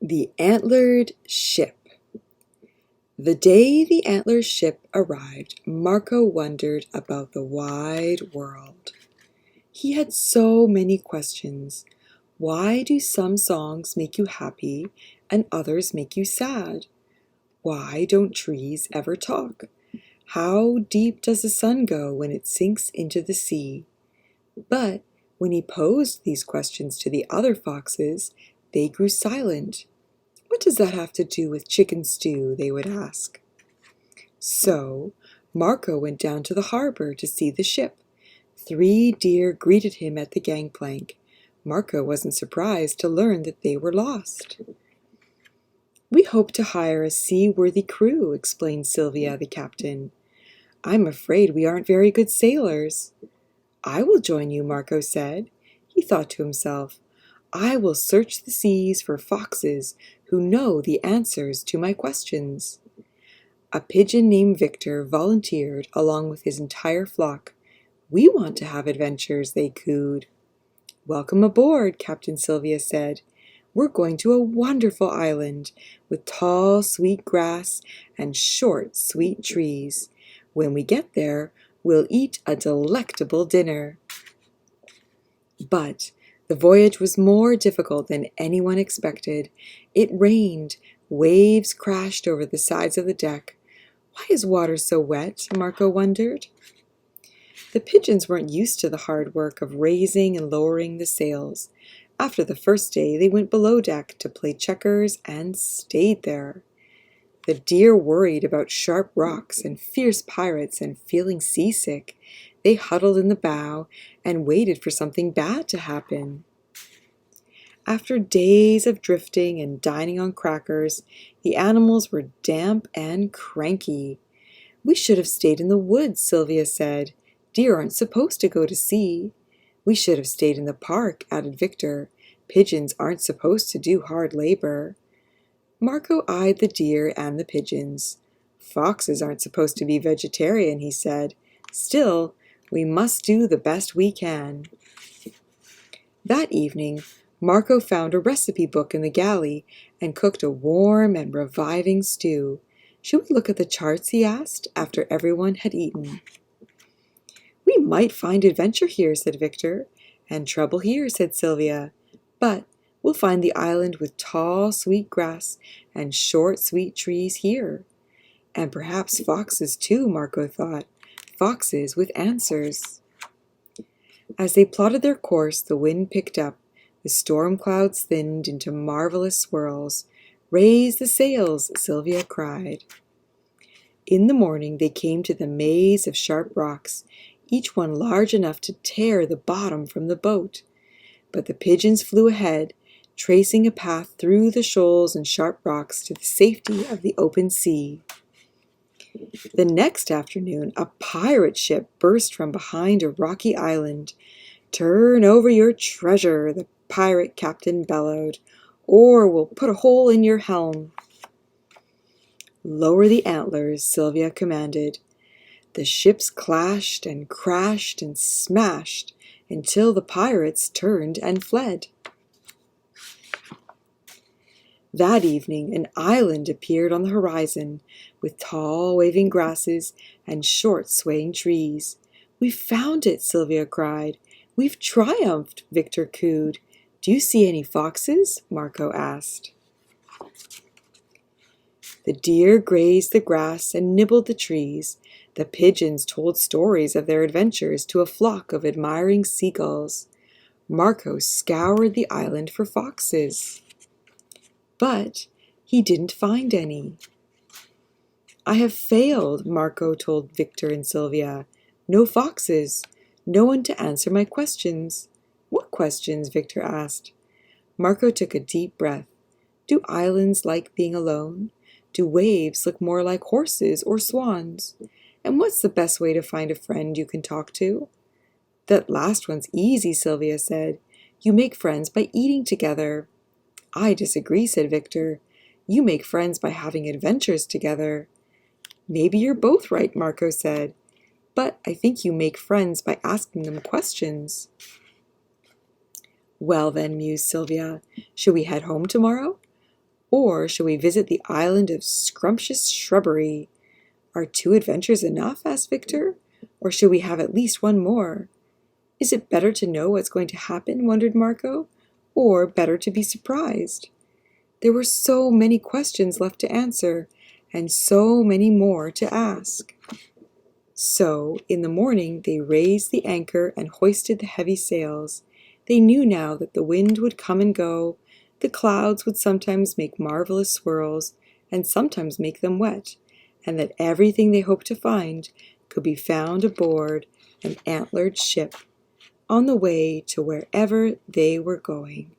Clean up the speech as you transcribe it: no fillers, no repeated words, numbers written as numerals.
The Antlered Ship. The day the Antlered ship arrived, Marco wondered about the wide world. He had so many questions. Why do some songs make you happy and others make you sad? Why don't trees ever talk? How deep does the sun go when it sinks into the sea? But when he posed these questions to the other foxes, they grew silent. What does that have to do with chicken stew? They would ask. So Marco went down to the harbor to see the ship. 3 deer greeted him at the gangplank. Marco wasn't surprised to learn that they were lost. "We hope to hire a seaworthy crew," explained Sylvia, the captain. "I'm afraid we aren't very good sailors." "I will join you," Marco said. He thought to himself, "I will search the seas for foxes who know the answers to my questions." A pigeon named Victor volunteered along with his entire flock. "We want to have adventures," they cooed. "Welcome aboard," Captain Sylvia said. "We're going to a wonderful island with tall, sweet grass and short, sweet trees. When we get there, we'll eat a delectable dinner." But the voyage was more difficult than anyone expected. It rained. Waves crashed over the sides of the deck. "Why is water so wet?" Marco wondered. The pigeons weren't used to the hard work of raising and lowering the sails. After the first day, they went below deck to play checkers and stayed there. The deer worried about sharp rocks and fierce pirates, and feeling seasick, they huddled in the bow and waited for something bad to happen. After days of drifting and dining on crackers, the animals were damp and cranky. "We should have stayed in the woods," Sylvia said. "Deer aren't supposed to go to sea." "We should have stayed in the park," added Victor. "Pigeons aren't supposed to do hard labor." Marco eyed the deer and the pigeons. "Foxes aren't supposed to be vegetarian," he said. "Still, we must do the best we can." That evening, Marco found a recipe book in the galley and cooked a warm and reviving stew. "Should we look at the charts?" he asked, after everyone had eaten. "We might find adventure here," said Victor. "And trouble here," said Sylvia. "But we'll find the island with tall, sweet grass and short, sweet trees here." And perhaps foxes too, Marco thought. Foxes with answers. As they plotted their course, the wind picked up. The storm clouds thinned into marvelous swirls. "Raise the sails!" Sylvia cried. In the morning they came to the maze of sharp rocks, each one large enough to tear the bottom from the boat. But the pigeons flew ahead, tracing a path through the shoals and sharp rocks to the safety of the open sea. The next afternoon, a pirate ship burst from behind a rocky island. "Turn over your treasure," the pirate captain bellowed, "or we'll put a hole in your helm." "Lower the antlers," Sylvia commanded. The ships clashed and crashed and smashed until the pirates turned and fled. That evening, an island appeared on the horizon with tall, waving grasses and short, swaying trees. "We've found it!" Sylvia cried. "We've triumphed!" Victor cooed. "Do you see any foxes?" Marco asked. The deer grazed the grass and nibbled the trees. The pigeons told stories of their adventures to a flock of admiring seagulls. Marco scoured the island for foxes. But he didn't find any. "I have failed," Marco told Victor and Sylvia. "No foxes. No one to answer my questions." "What questions?" Victor asked. Marco took a deep breath. "Do islands like being alone? Do waves look more like horses or swans? And what's the best way to find a friend you can talk to?" "That last one's easy," Sylvia said. "You make friends by eating together." "I disagree," said Victor. "You make friends by having adventures together." "Maybe you're both right," Marco said. "But I think you make friends by asking them questions." "Well then," mused Sylvia, "should we head home tomorrow?" Or shall we visit the island of scrumptious shrubbery? Are 2 adventures enough? Asked Victor. Or should we have at least one more? Is it better to know what's going to happen? Wondered Marco. Or better to be surprised? There were so many questions left to answer, and so many more to ask. So, in the morning, they raised the anchor and hoisted the heavy sails. They knew now that the wind would come and go, the clouds would sometimes make marvelous swirls, and sometimes make them wet, and that everything they hoped to find could be found aboard an antlered ship, on the way to wherever they were going.